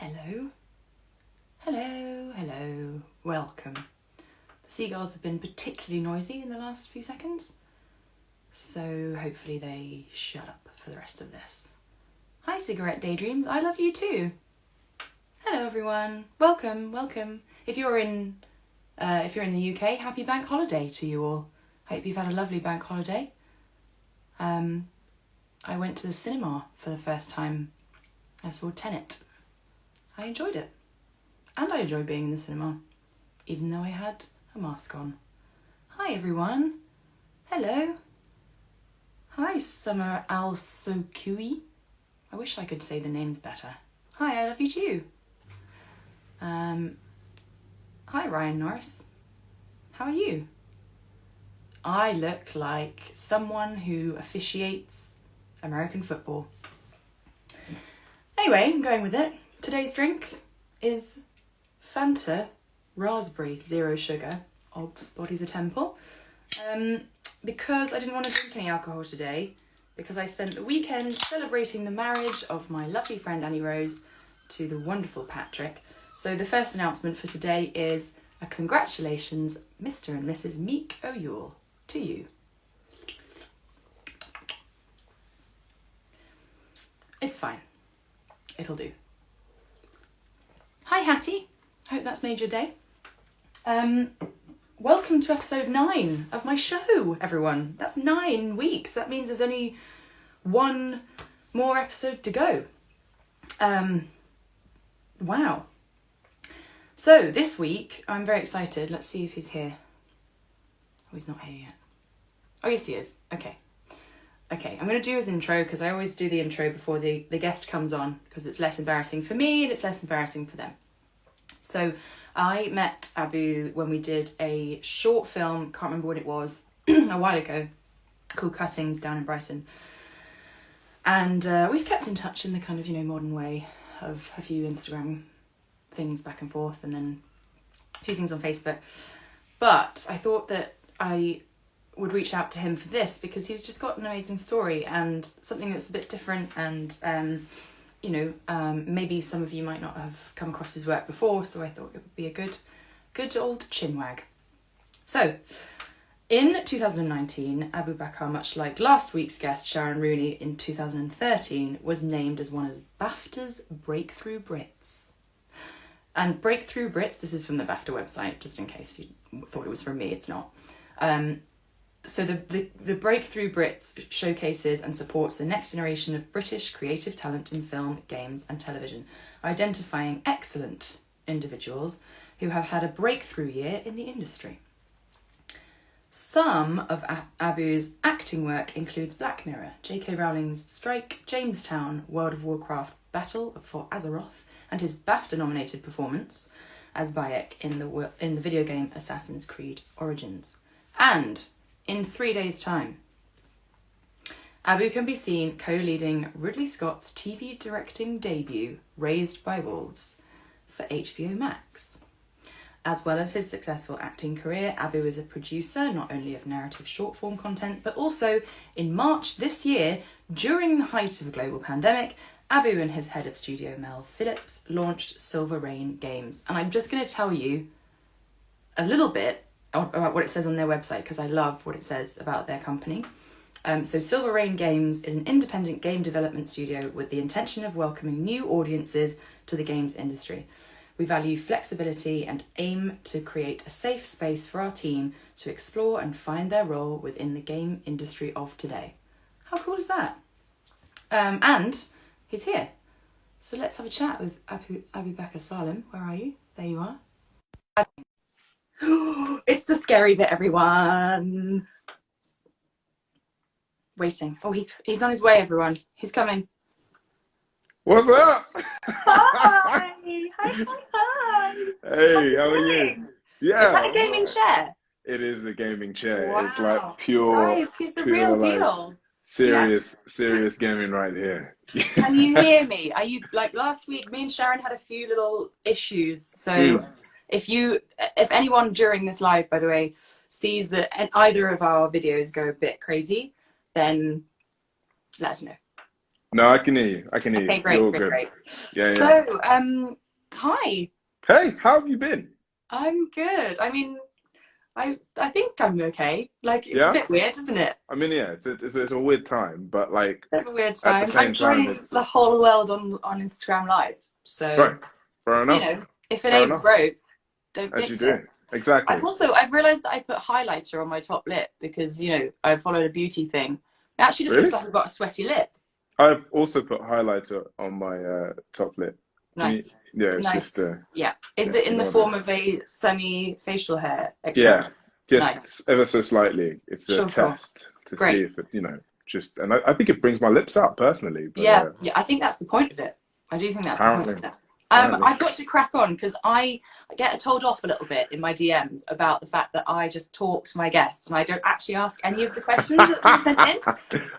Hello. Hello, hello. Welcome. The seagulls have been particularly noisy in the last few seconds, so hopefully they shut up for the rest of this. Hi, Cigarette Daydreams. I love you too. Hello, everyone. Welcome, welcome. If you're in the UK, happy bank holiday to you all. Hope you've had a lovely bank holiday. I went to the cinema for the first time. I saw Tenet. I enjoyed it. And I enjoyed being in the cinema, even though I had a mask on. Hi, everyone. Hello. Hi, Summer Al-Sokui. I wish I could say the names better. Hi, I love you too. Hi, Ryan Norris. How are you? I look like someone who officiates American football. Anyway, I'm going with it. Today's drink is Fanta Raspberry Zero Sugar. Obs, body's a temple. Because I didn't want to drink any alcohol today, because I spent the weekend celebrating the marriage of my lovely friend Annie Rose to the wonderful Patrick. So the first announcement for today is a congratulations, Mr. and Mrs. Meek O'Yule, to you. It's fine. It'll do. Hi, Hattie. Hope that's made your day. Welcome to episode 9 of my show, everyone. That's 9 weeks. That means there's only one more episode to go. Wow. So this week, I'm very excited. Let's see if he's here. Oh, he's not here yet. Oh, yes, he is. Okay, I'm going to do his intro because I always do the intro before the guest comes on because it's less embarrassing for me and it's less embarrassing for them. So I met Abu when we did a short film, can't remember what it was, a while ago, called Cuttings down in Brighton. And we've kept in touch in the kind of, modern way of a few Instagram things back and forth and then a few things on Facebook. But I thought that I would reach out to him for this because he's just got an amazing story and something that's a bit different and maybe some of you might not have come across his work before, so I thought it would be a good old chinwag. So, in 2019, Abubakar, much like last week's guest Sharon Rooney in 2013, was named as one of BAFTA's Breakthrough Brits. And Breakthrough Brits, this is from the BAFTA website, just in case you thought it was from me, it's not. So the Breakthrough Brits showcases and supports the next generation of British creative talent in film, games and television, identifying excellent individuals who have had a breakthrough year in the industry. Some of Abu's acting work includes Black Mirror, J.K. Rowling's Strike, Jamestown, World of Warcraft Battle for Azeroth, and his BAFTA-nominated performance as Bayek in the video game Assassin's Creed Origins. And in 3 days' time, Abu can be seen co-leading Ridley Scott's TV directing debut, Raised by Wolves, for HBO Max. As well as his successful acting career, Abu is a producer not only of narrative short-form content, but also in March this year, during the height of a global pandemic, Abu and his head of studio, Mel Phillips, launched Silver Rain Games. And I'm just going to tell you a little bit about what it says on their website because I love what it says about their company. So Silver Rain Games is an independent game development studio with the intention of welcoming new audiences to the games industry. We value flexibility and aim to create a safe space for our team to explore and find their role within the game industry of today. How cool is that? And he's here. So let's have a chat with Abubakar Salim. Where are you? There you are. It's the scary bit, everyone. Waiting. Oh, he's on his way, everyone. He's coming. What's up? Hi. Hi. Hey, how are you? Yeah. Is that a gaming chair? It is a gaming chair. Wow. It's like pure, Guys, he's the real deal. serious gaming right here. Can you hear me? Are you, like last week, me and Sharon had a few little issues. So if anyone during this live, by the way, sees that either of our videos go a bit crazy, then let us know. No, I can hear you. I can hear Okay, you. You're great, all great, good. great. Yeah, yeah. So, hi. Hey, how have you been? I'm good. I mean, I think I'm okay. Like, it's a Yeah? bit weird, isn't it? I mean, yeah, it's a weird time, but like Bit of a weird at the time. I'm same time, joining it's the whole world on Instagram Live. So, right. Fair you enough. know, if it Fair ain't enough. broke, don't As you fix it. do. Exactly. I've realized that I put highlighter on my top lip because, I followed a beauty thing. It actually just looks Really? like I've got a sweaty lip. I've also put highlighter on my top lip. Can you? Nice. Yeah, it's just Nice. Yeah. Is yeah, it in the ignore that. form of a semi-facial hair Yeah, extension? Nice. just ever so slightly. It's a Sure, sure. test to see Great. if it, just, and I think it brings my lips up personally, but Yeah, yeah, I think that's the point of it. I do think that's the point apparently, of it. apparently. I've got to crack on because I get told off a little bit in my DMs about the fact that I just talk to my guests and I don't actually ask any of the questions that they sent in.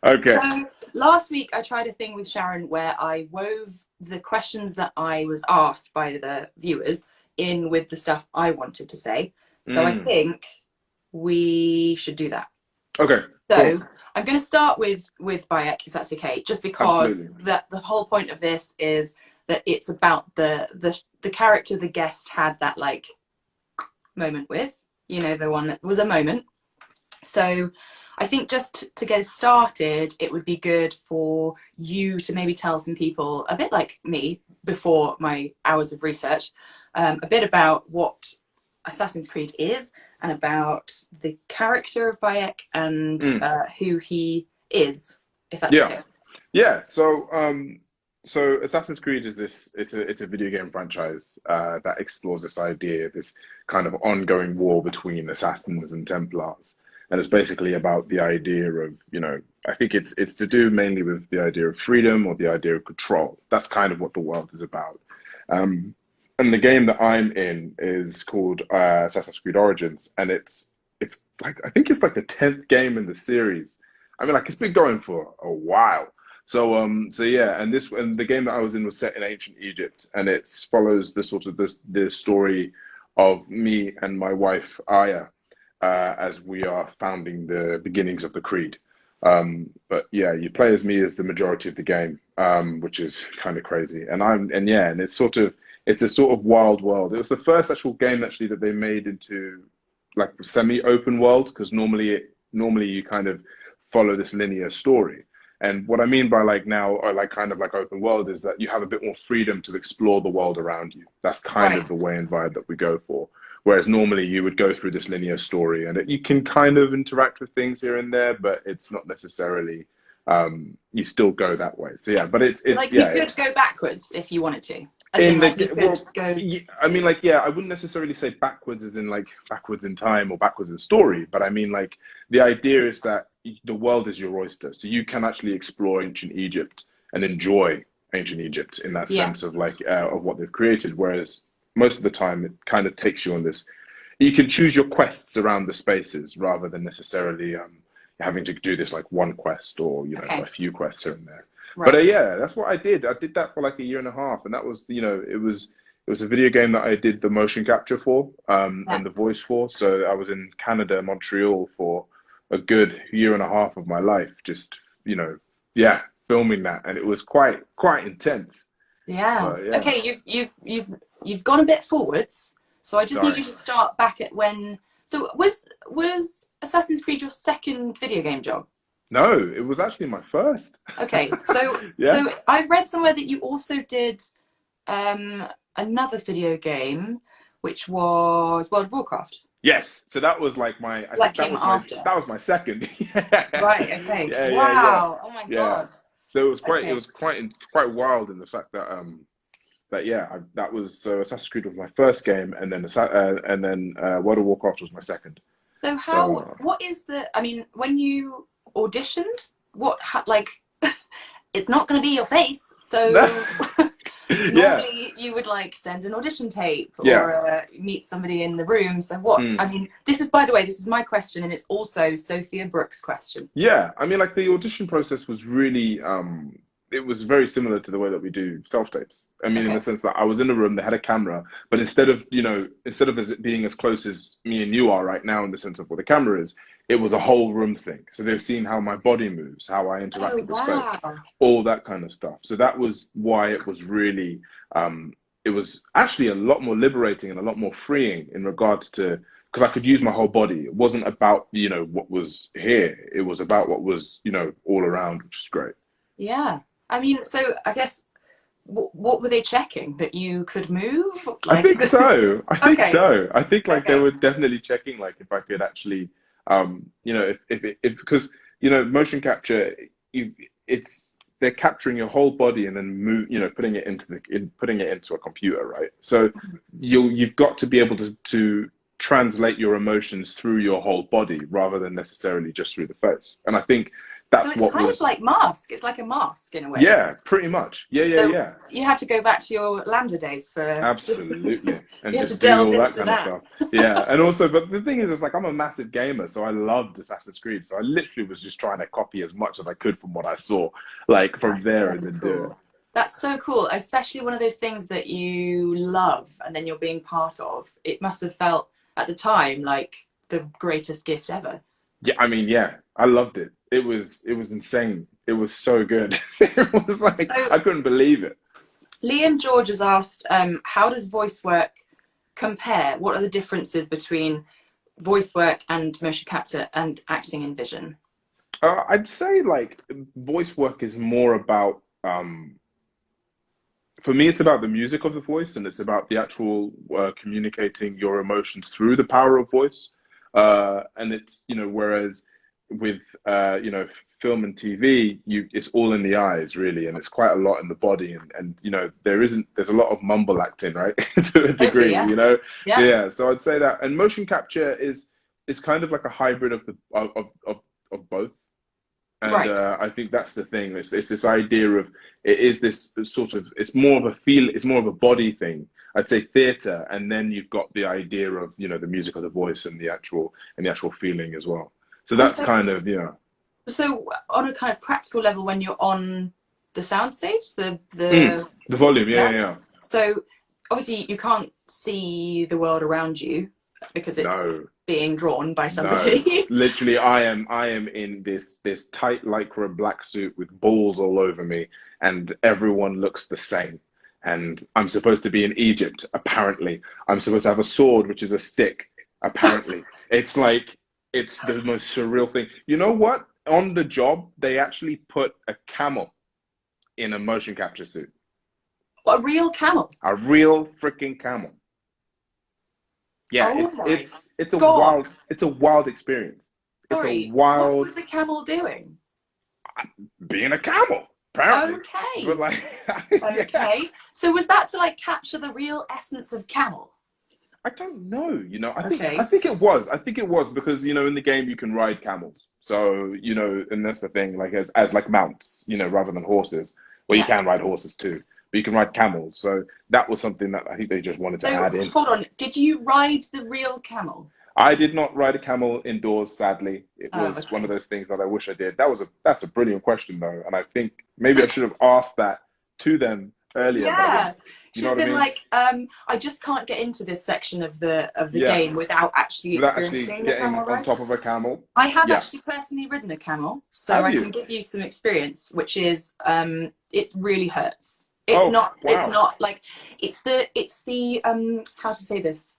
Okay. So last week I tried a thing with Sharon where I wove the questions that I was asked by the viewers in with the stuff I wanted to say. So I Mm. think we should do that. Okay, So cool. I'm going to start with Bayek, if that's okay, just because Absolutely. the whole point of this is that it's about the character the guest had that like moment with, the one that was a moment. So I think just to get started, it would be good for you to maybe tell some people, a bit like me before my hours of research, a bit about what Assassin's Creed is and about the character of Bayek and Mm. who he is, if that's Yeah. okay. Yeah. So Assassin's Creed is this. It's a video game franchise that explores this idea, this kind of ongoing war between assassins and Templars, and it's basically about the idea of, I think it's to do mainly with the idea of freedom or the idea of control. That's kind of what the world is about. Um, and the game that I'm in is called Assassin's Creed Origins, and it's like I think it's like the 10th game in the series. I mean, like it's been going for a while. So yeah, and the game that I was in was set in ancient Egypt, and it follows the sort of the story of me and my wife Aya, as we are founding the beginnings of the Creed. But yeah, you play as me as the majority of the game, which is kind of crazy. And it's a sort of wild world. It was the first actual game actually that they made into like semi-open world, because normally you kind of follow this linear story. And what I mean by like now, or like kind of like open world, is that you have a bit more freedom to explore the world around you. That's kind Right. of the way and vibe that we go for. Whereas normally you would go through this linear story, and you can kind of interact with things here and there, but it's not necessarily, you still go that way. So yeah, but it's Like you yeah, could go backwards if you wanted to. As in in like you the could well, go I mean, like, yeah, I wouldn't necessarily say backwards as in like backwards in time or backwards in story, but I mean, like, the idea is that the world is your oyster, so you can actually explore ancient Egypt and enjoy ancient Egypt in that yeah. sense of like of what they've created. Whereas most of the time, it kind of takes you on this. You can choose your quests around the spaces rather than necessarily having to do this like one quest or a Okay. few quests here and there. But Right. yeah, that's what I did. I did that for like a year and a half, and that was, it was a video game that I did the motion capture for, Yeah. and the voice for. So I was in Canada, Montreal, for a good year and a half of my life, just yeah, filming that, and it was quite intense. Yeah. But yeah, Okay, you've gone a bit forwards, so I just need sorry. you to start back at when. So was Assassin's Creed your second video game job? No, it was actually my first. Okay, so Yeah. I've read somewhere that you also did um another video game, which was World of Warcraft. Yes. So that was like I That think came after. that was my second. Yeah. Right. Okay. Yeah, yeah, yeah. Wow. Oh my Yeah. God. So it Okay. was quite wild in the fact that yeah, that was so Assassin's Creed was my first game, and then World of Warcraft was my second. So So what is I mean, when you auditioned, like, it's not going to be your face. So yeah, normally you would like send an audition tape yeah. or meet somebody in the room. So what, Mm. I mean, by the way, this is my question and it's also Sophia Brooks' question. Yeah, I mean, like the audition process was really, it was very similar to the way that we do self tapes. I mean, in the Okay. sense that I was in a room, they had a camera, but instead of as it being as close as me and you are right now, in the sense of what the camera is, it was a whole room thing. So they've seen how my body moves, how I interact Oh, with the space, wow. all that kind of stuff. So that was why it was really, it was actually a lot more liberating and a lot more freeing in regards to, because I could use my whole body. It wasn't about, what was here. It was about what was, all around, which is great. Yeah. I mean, so I guess what were they checking? That you could move? I Like, think so. I think okay, so. I think like they okay. were definitely checking like if I could actually, if because motion capture, you, it's they're capturing your whole body and then putting it putting it into a computer, right? So you've got to be able to translate your emotions through your whole body rather than necessarily just through the face. And I think So that's it's what kind of was, like mask. It's like a mask in a way. yeah, pretty much. Yeah, yeah, So yeah. you had to go back to your Lambda days for just Absolutely. And you had to just do delve all that into kind of that. stuff. Yeah. And also, but the thing is, it's like I'm a massive gamer, so I loved Assassin's Creed. So I literally was just trying to copy as much as I could from what I saw, like from That's there so and then do it. cool. That's so cool, especially one of those things that you love and then you're being part of. It must have felt at the time like the greatest gift ever. Yeah, I mean, yeah, I loved it. It was insane. It was so good. It was like So I couldn't believe it. Liam George has asked, how does voice work compare? What are the differences between voice work and motion capture and acting in vision? I'd say like voice work is more about for me, it's about the music of the voice and it's about the actual communicating your emotions through the power of voice. And it's, whereas with, film and TV, it's all in the eyes really, and it's quite a lot in the body. And there's a lot of mumble acting, right? To a Totally, degree, yeah. So Yeah. yeah, so I'd say that. And motion capture is kind of like a hybrid of both. And Right. I think that's the thing. It's this idea of it is this sort of it's more of a feel. It's more of a body thing. I'd say theater, and then you've got the idea of the music of the voice and the actual feeling as well. So And that's so, kind of so on a kind of practical level, when you're on the soundstage, mm, the volume. Yeah, yeah. yeah, yeah. So obviously you can't see the world around you because it's No, being drawn by no. somebody. Literally, I am in this tight lycra black suit with balls all over me, and everyone looks the same. And I'm supposed to be in Egypt, apparently. I'm supposed to have a sword, which is a stick, apparently. It's like it's the most surreal thing. You know what? On the job, they actually put a camel in a motion capture suit. A real camel. A real freaking camel. Yeah, Oh it's my it's it's a God. wild experience. It's a Sorry, what wild was the camel doing? being a camel, apparently. But Okay. like, yeah, Okay. So was that to like capture the real essence of camel? I don't know. I Okay. think it was. I think it was because in the game you can ride camels. So and that's the thing, like as like mounts, rather than horses. Well, you Yeah. can ride horses too, but you can ride camels. So that was something that I think they just wanted to So add in. hold on. Did you ride the real camel? I did not ride a camel indoors, sadly. It Oh, was one of okay. those things that I wish I did. That's a brilliant question though, and I think maybe I should have asked that to them earlier, but I didn't. Yeah. You know Should have what I been mean? like, I just can't get into this section of the Yeah, game without actually without actually experiencing the getting camel on ride. top of a camel. I have Yeah, actually personally ridden a camel, so have I can you? give you some experience, which is it really hurts. Oh, It's wow. not like it's the how to say this,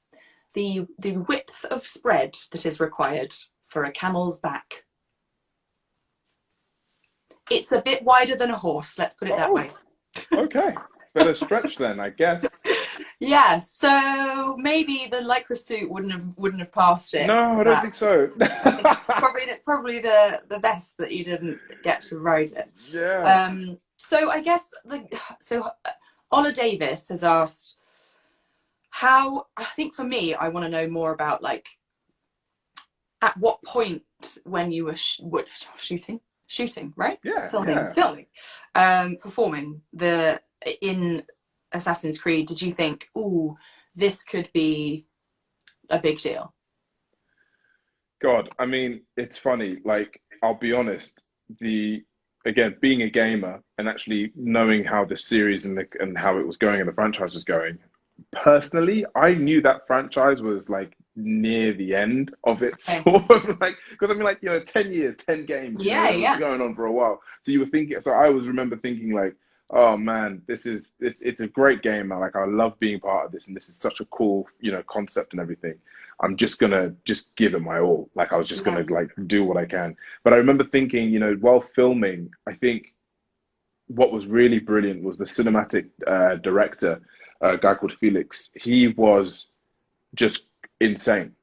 the width of spread that is required for a camel's back. It's a bit wider than a horse, let's put it that Oh, way. okay. Better stretch then, I guess. Yeah, so maybe the lycra suit wouldn't have passed it No, for I don't that. think so. Probably the best that you didn't get to ride it. Yeah. So I guess Ola Davis has asked how. I think for me, I want to know more about like at what point when you were shooting, right? Yeah, Filming, yeah. performing in Assassin's Creed. Did you think, ooh, this could be a big deal? God, I mean, it's funny. Like, I'll be honest, the again, being a gamer and actually knowing how the series and how it was going and the franchise was going, personally, I knew that franchise was like near the end of it, Okay. sort of like, because I mean, like, 10 years, 10 games, Yeah, it was yeah, going on for a while. So you were thinking, so I was remember thinking like, oh man, it's a great game, man. Like, I love being part of this, and this is such a cool, concept and everything. I'm just gonna just give it my all. Like, I was just yeah. gonna like do what I can. But I remember thinking, while filming, I think what was really brilliant was the cinematic director, a guy called Felix. He was just insane.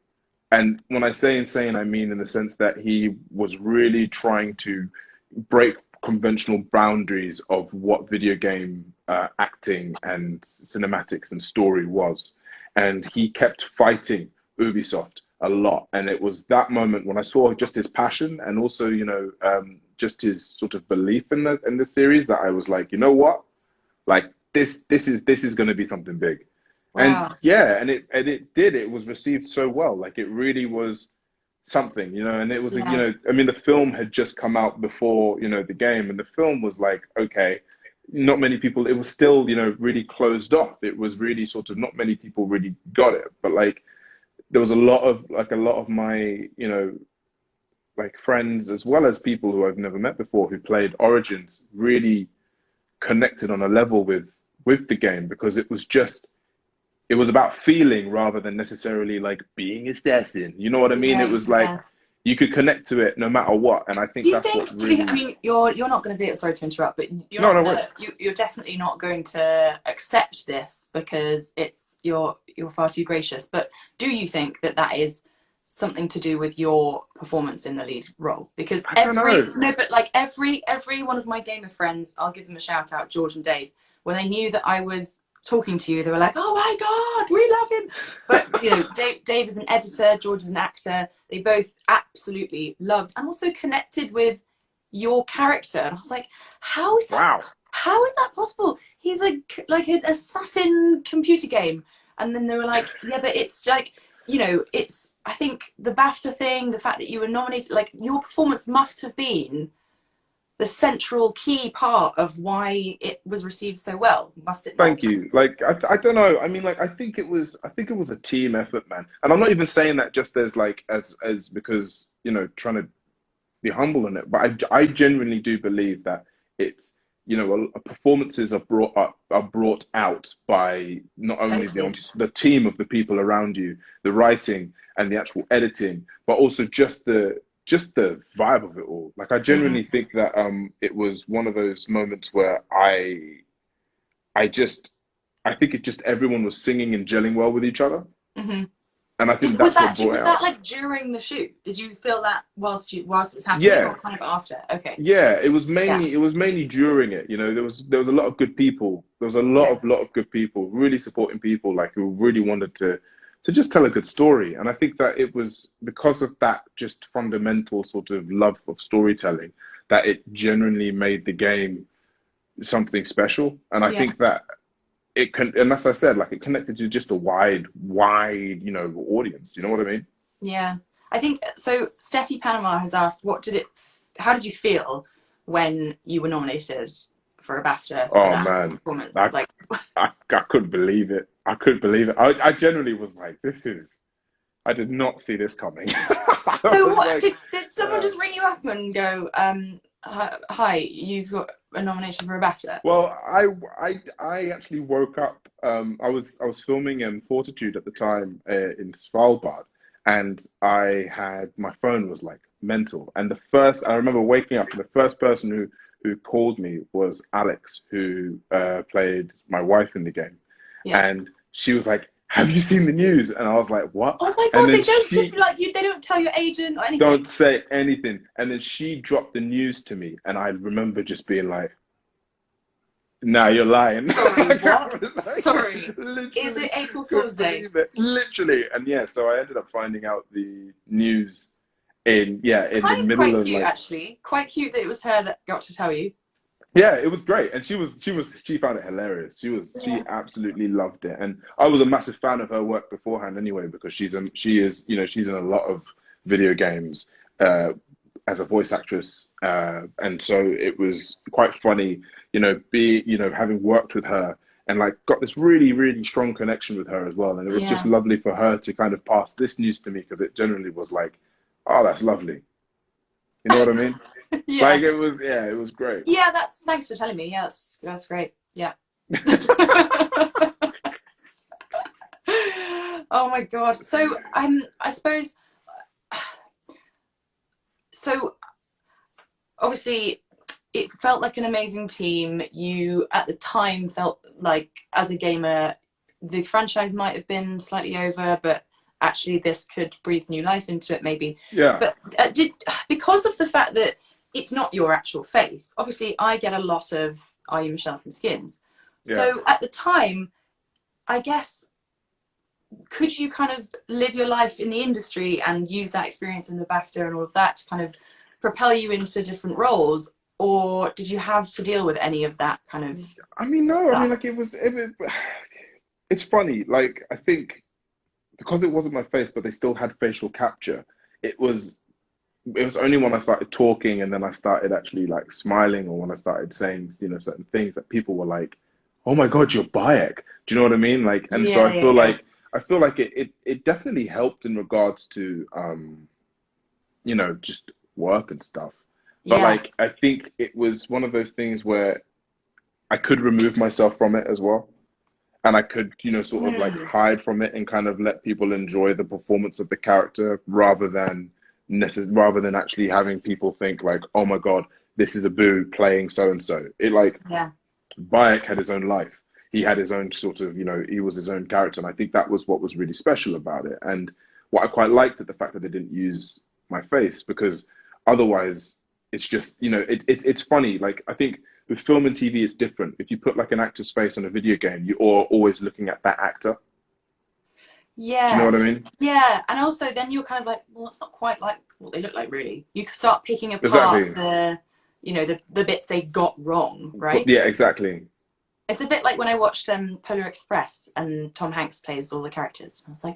And when I say insane, I mean in the sense that he was really trying to break conventional boundaries of what video game acting and cinematics and story was. And he kept fighting Ubisoft a lot. And it was that moment when I saw just his passion and also, just his sort of belief in the series that I was like, you know what? Like, this is going to be something big. And Wow. yeah, and it did. It was received so well. Like, it really was something, and it was, Yeah, I mean, the film had just come out before, the game, and the film was like, okay, not many people, it was still, really closed off. It was really sort of not many people really got it, but like there was a lot of my, like friends as well as people who I've never met before who played Origins really connected on a level with the game because it was about feeling rather than necessarily like being assassin. You know what I mean? It yeah, was like yeah. you could connect to it no matter what, and I Do think you that's what think? Do you? I really. mean, you're not going to be. Sorry to interrupt, but you're No, not no, going wait. to. You're definitely not going to accept this because you're far too gracious. But do you think that that is something to do with your performance in the lead role? Because I don't every know. no, but like every one of my gamer friends, I'll give them a shout out, George and Dave, when they knew that I was talking to you, they were like, "Oh my god, we love him." But Dave is an editor, George is an actor. They both absolutely loved and also connected with your character. And I was like, how is that? Wow. How is that possible? He's like an assassin computer game. And then they were like, yeah, but it's like, it's, I think the BAFTA thing, the fact that you were nominated, like your performance must have been the central key part of why it was received so well, must it Thank not? you. Like, I don't know. I mean, like, I think it was a team effort, man. And I'm not even saying that just as like as because trying to be humble in it, but I genuinely do believe that it's performances are brought out by not only Totally. the team of the people around you, the writing and the actual editing, but also just the vibe of it all. Like, I Mm-hmm. genuinely think that it was one of those moments where I just I think it just everyone was singing and gelling well with each other, Mm-hmm. and I think Was that's what that brought it was out. that like during the shoot? Did you feel that whilst it was happening, Yeah, or kind of after? Okay, yeah, it was yeah, mainly during it. There was a lot of good people. There was a lot yeah, of lot of good people, really supporting people, like who really wanted to just tell a good story. And I think that it was because of that just fundamental sort of love of storytelling that it genuinely made the game something special. And I yeah, think that and as I said, like, it connected to just a wide, audience. You know what I mean? yeah. I think so. Steffi Panama has asked, How did you feel when you were nominated for a BAFTA for Oh that man, performance? I Like, I couldn't believe it. I couldn't believe it. I generally was like, I did not see this coming. I so was what like, did someone uh, just ring you up and go, hi, you've got a nomination for a BAFTA? well, I actually woke up. I was filming in Fortitude at the time in Svalbard, and my phone was like mental. And I remember waking up, and the first person who called me was Alex, who played my wife in the game, Yeah. and she was like, "Have you seen the news?" And I was like, "What?" Oh my And god, then they don't she like you. They don't tell your agent or anything. don't say anything. And then she dropped the news to me, and I remember just being like, "Nah, you're lying." Sorry, I what? was like, Sorry. Is literally it April Fool's couldn't Day? believe it. Literally. And yeah, so I ended up finding out the news in the Kind of middle quite of cute, like, actually. Quite cute that it was her that got to tell you. yeah, it was great. And she found it hilarious. She Yeah. absolutely loved it. And I was a massive fan of her work beforehand anyway, because she's in a lot of video games uh as a voice actress. And so it was quite funny, having worked with her and like got this really, really strong connection with her as well. And it was just Yeah. lovely for her to kind of pass this news to me because it generally was like, oh, that's lovely. You know what I mean? Yeah. Like it was, yeah, it was great. Yeah, that's thanks for telling me. Yeah, that's great. Yeah. Oh my God. So I suppose so obviously it felt like an amazing team. You at the time felt like as a gamer the franchise might have been slightly over, but actually this could breathe new life into it maybe. Yeah, But did because of the fact that it's not your actual face, obviously I get a lot of Are You Michelle from Skins. yeah. So at the time, I guess, could you kind of live your life in the industry and use that experience in the BAFTA and all of that to kind of propel you into different roles? Or did you have to deal with any of that kind of I mean, no, I mean, stuff? like it's funny. Like I think because it wasn't my face, but they still had facial capture. It was it was only when I started talking and then I started actually like smiling or when I started saying, certain things that people were like, "Oh my God, you're Bayek." Do you know what I mean? Like, and so Yeah, yeah, yeah. I feel like it definitely helped in regards to just work and stuff. But Yeah. like I think it was one of those things where I could remove myself from it as well. And I could, sort of like Mm. hide from it and kind of let people enjoy the performance of the character rather than actually having people think like, oh my God, this is a boo playing so and so. It like Yeah. Bayek had his own life. He had his own sort of, he was his own character. And I think that was what was really special about it. And what I quite liked at the fact that they didn't use my face because otherwise it's just, it's funny. Like I think with film and TV, it's different. If you put like an actor's face on a video game, you are always looking at that actor. Do you know Yeah. what I mean? Yeah. And also then you're kind of like, well, it's not quite like what they look like really. You can start picking apart Exactly. the bits they got wrong, right? Yeah, exactly. It's a bit like when I watched Polar Express and Tom Hanks plays all the characters. I was like,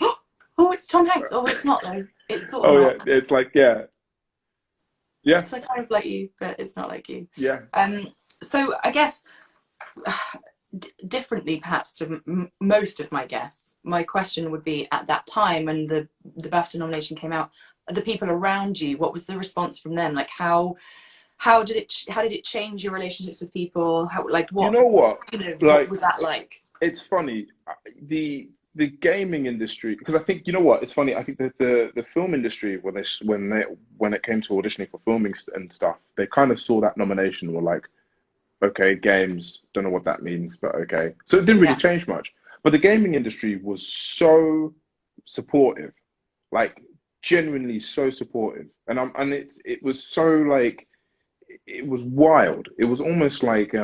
oh, it's Tom Hanks. Oh, it's not though. It's sort of Oh yeah, not. it's like yeah, yeah, It's kind of like you, but it's not like you. yeah. So I guess differently perhaps to most of my guests, my question would be at that time when the BAFTA nomination came out, the people around you, what was the response from them? Like how did it change your relationships with people? How like You what know what? what Like was that like? it's funny. The gaming industry, because I think you know what? It's funny. I think that the film industry when it came to auditioning for filming and stuff, they kind of saw that nomination and were like, okay, games, don't know what that means, but okay. So it didn't really Yeah, change much. But the gaming industry was so supportive, like genuinely so supportive, and it was so like it was wild. It was almost like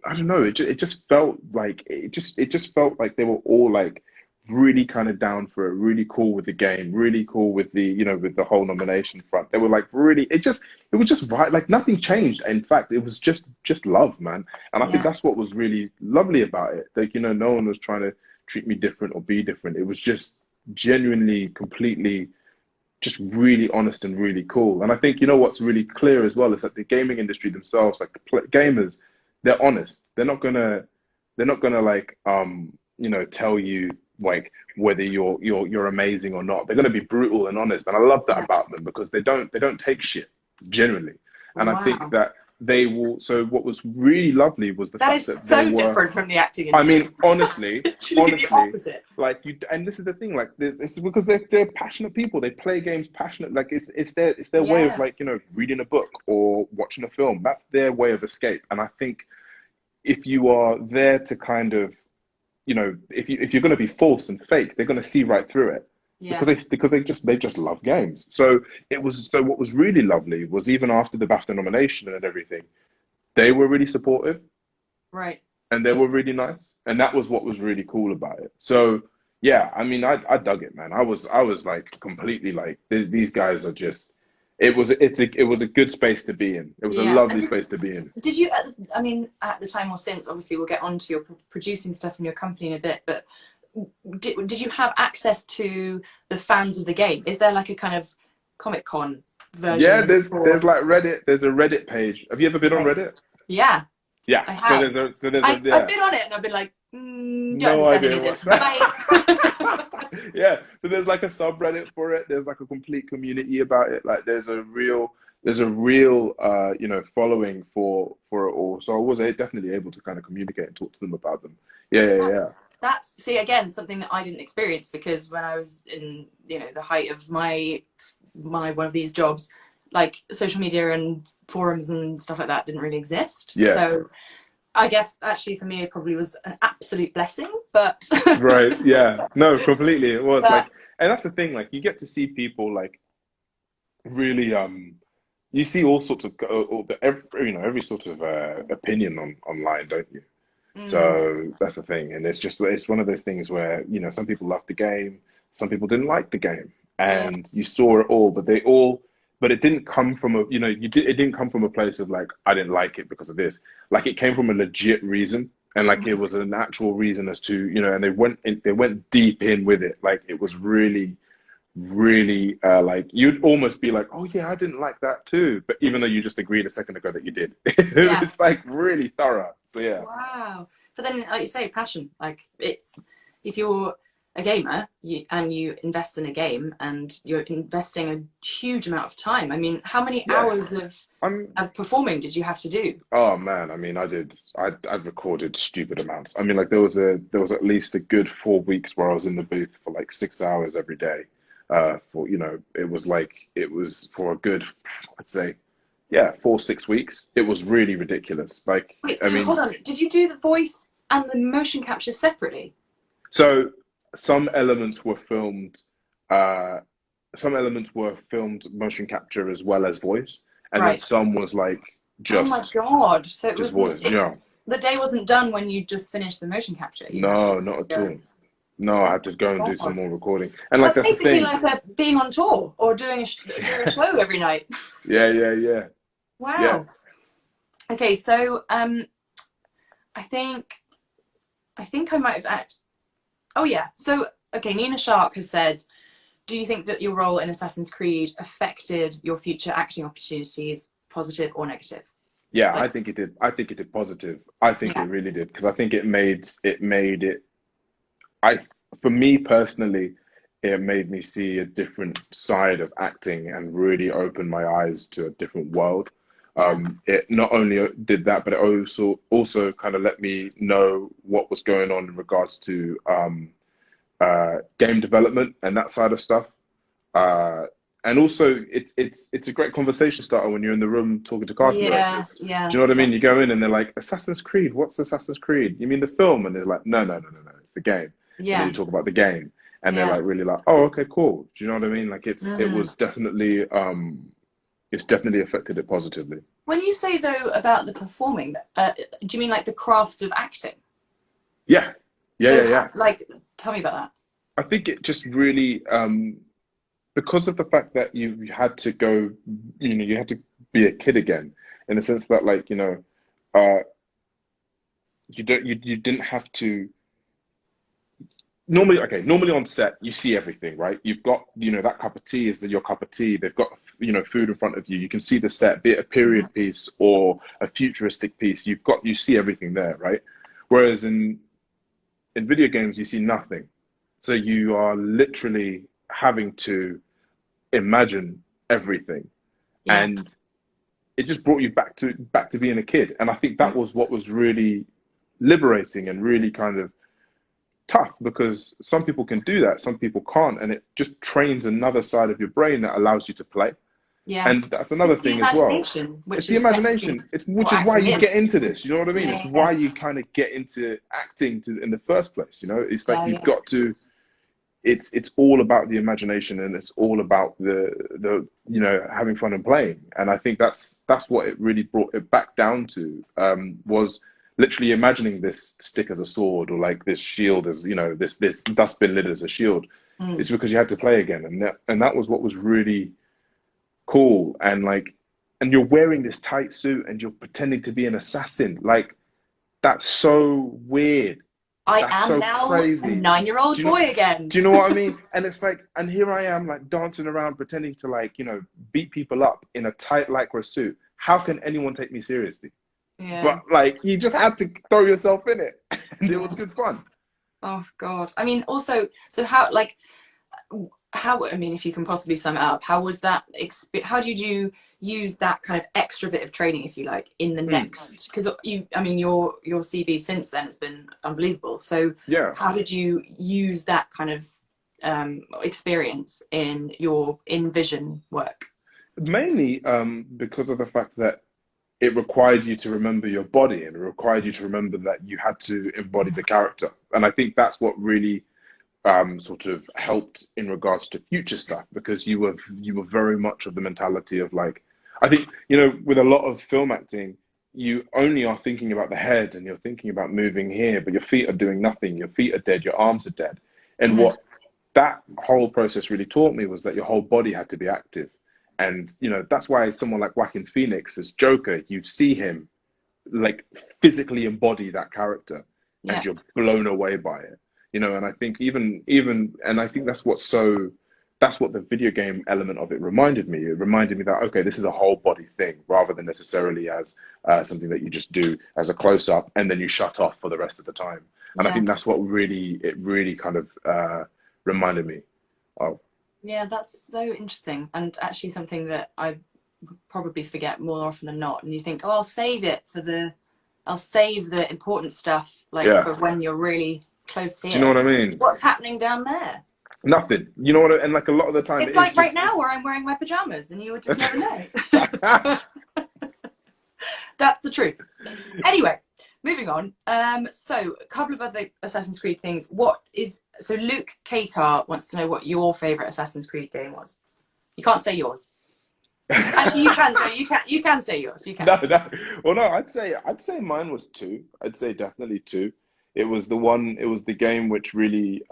I don't know. It just felt like it just felt like they were all like really kind of down for it, really cool with the game, really cool with the with the whole nomination front. They were like really it was just right, like nothing changed. In fact, it was just love, man. And I think yeah, that's what was really lovely about it. Like no one was trying to treat me different or be different. It was just genuinely, completely just really honest and really cool. And I think what's really clear as well is that the gaming industry themselves, like the gamers, they're honest. They're not gonna like tell you like whether you're amazing or not. They're gonna be brutal and honest. And I love that yeah. about them because they don't take shit generally. And I think Wow. that they will. So what was really lovely was the That fact is that they so were. different from the acting I industry. mean, honestly, Literally the honestly, opposite. like you, and this is the thing, like this is because they're passionate people. They play games passionate, like it's their way of Yeah, like reading a book or watching a film. That's their way of escape. And I think if you are there to kind of if you're going to be false and fake, they're going to see right through it yeah, because they just love games. So what was really lovely was even after the BAFTA nomination and everything, they were really supportive right. and they were really nice, and that was what was really cool about it. So yeah, I mean, I dug it, man. I was like completely like these guys are just. It was a good space to be in. It was a Yeah. And lovely space to be in. did you, I mean, at the time or since, obviously we'll get on to your producing stuff in your company in a bit, but did you have access to the fans of the game? Is there like a kind of Comic Con version Yeah, of it there's for, like Reddit. There's a Reddit page. Have you ever been on okay. Reddit? Yeah. Yeah. I So have. there's a I've yeah. been on it and I've been like, don't No understand any idea of this. what's Bye. yeah. So there's like a subreddit for it. There's like a complete community about it. Like there's a real following for it all. So I was definitely able to kind of communicate and talk to them about them. Yeah, yeah, yeah. That's see again something that I didn't experience because when I was in the height of my one of these jobs, like social media and forums and stuff like that didn't really exist. Yeah. So I guess actually for me it probably was an absolute blessing, but Right. Yeah. No, completely. It was but like, and that's the thing. Like, you get to see people like really. You see all sorts of every sort of opinion online, don't you? mm, So that's the thing, and it's one of those things where some people loved the game, some people didn't like the game, yeah, and you saw it all, but it didn't come from it didn't come from a place of like I didn't like it because of this, like it came from a legit reason, and like it was an actual reason as to and they went deep in with it, like it was really really like you'd almost be like, oh yeah, I didn't like that too, but even though you just agreed a second ago that you did, yeah. it's like really thorough. So yeah. Wow. But then, like you say, passion. Like it's if you're a gamer and you invest in a game and you're investing a huge amount of time. I mean, how many Yeah, hours I'm. of performing did you have to do? Oh man, I mean, I'd recorded stupid amounts. I mean, like there was at least a good 4 weeks where I was in the booth for like 6 hours every day. For it was like it was for a good, I'd say, yeah, 4 6 weeks. It was really ridiculous. Like, Wait, I so hold mean, on. Did you do the voice and the motion capture separately? so some elements were filmed, uh, some elements were filmed motion capture as well as voice, and then Right. some was like Oh my just God. So it just wasn't voice. Yeah. the day wasn't done when you just finished the motion capture. You had to No, not at go. all. No, I had to go and do some God. more recording. And like That's that's the basically thing. like being on tour or doing doing a show every night. Yeah, yeah, yeah. Yeah. Wow. Okay, so I think I might have Oh yeah. So okay, Nina Shark has said, "Do you think that your role in Assassin's Creed affected your future acting opportunities, positive or negative?" Yeah, Like, I think it did. I think it did positive. I think it yeah, really did because I think it I for me personally, it made me see a different side of acting and really opened my eyes to a different world. yeah, It not only did that, but it also kind of let me know what was going on in regards to game development and that side of stuff. Uh, and also, it's a great conversation starter when you're in the room talking to casting yeah, directors. Do yeah, you know what I mean? You go in and they're like, Assassin's Creed, what's Assassin's Creed? You mean the film? And they're like, no, no, no, no, no, it's the game. And then yeah, you talk about the game, and they're yeah. like really like, oh, okay, cool. Do you know what I mean? Like it Mm. was definitely it's definitely affected it positively. When you say though about the performing, do you mean like the craft of acting? Yeah, yeah, So, yeah, yeah. like, tell me about that. I think it just really because of the fact that you had to go, you had to be a kid again, in the sense that like, uh, you didn't have to normally, okay, normally on set, you see everything, right? You've got, that cup of tea is your cup of tea. They've got, food in front of you. You can see the set, be it a Mhm. period piece or a futuristic piece. You see everything there, right? Whereas in video games, you see nothing. So you are literally having to imagine everything, Yeah. and it just brought you back to being a kid. And I think that Mm. was what was really liberating and really kind of tough, because some people can do that, some people can't, and it just trains another side of your brain that allows you to play. Yeah. And that's another It's the thing as well. imagination, It's which the is technically imagination. It's which what is why acting you get is. into this. You know what I mean? It's Yeah, yeah, why you kind of get into acting in the first place. It's like yeah, you've yeah. got to. It's all about the imagination, and it's all about the having fun and playing. And I think that's what it really brought it back down to, was literally imagining this stick as a sword, or like this shield as this dustbin lid as a shield. Mm. It's because you had to play again, and that was what was really cool. And like, and you're wearing this tight suit and you're pretending to be an assassin. Like, that's so weird. I That's am so now a crazy. 9-year-old Do you know? boy again. Do you know what I mean? And it's like, and here I am, like dancing around, pretending to like, beat people up in a tight lycra suit. How can anyone take me seriously? Yeah. but like you just had to throw yourself in it, and it was Yeah. good fun. Oh God. I mean, also, so how, like, how, I mean, if you can possibly sum it up, how was that how did you use that kind of extra bit of training, if you like, in the Mm, next, because you, I mean, your CV since then has been unbelievable, so yeah, how did you use that kind of experience in your in vision work? mainly because of the fact that it required you to remember your body, and it required you to remember that you had to embody the character. And I think that's what really sort of helped in regards to future stuff, because you were very much of the mentality of like, I think, with a lot of film acting, you only are thinking about the head and you're thinking about moving here, but your feet are doing nothing. Your feet are dead, your arms are dead. And Hmm. what that whole process really taught me was that your whole body had to be active. And that's why someone like Joaquin Phoenix as Joker, you see him like physically embody that character, and Yeah. you're blown away by it. And I think even and I think that's what the video game element of it reminded me. It reminded me that, okay, this is a whole body thing rather than necessarily as something that you just do as a close up and then you shut off for the rest of the time. And I Yeah. think that's what really kind of reminded me of. Yeah, that's so interesting, and actually something that I probably forget more often than not. And you think, oh, I'll save the important stuff, like Yeah. for when you're really close Do you know here. what I mean? What's happening down there? Nothing. You know what? And like a lot of the time, it It's is like right just now where it's. I'm wearing my pajamas, and you would just never know. That's the truth. Anyway, moving on. So a couple of other Assassin's Creed things. So Luke Katar wants to know what your favorite Assassin's Creed game was. You can't say yours. Actually, you can. No, you can. You can say yours. You can. No, no. Well, no, I'd say mine was two. I'd say definitely two. It was the game which really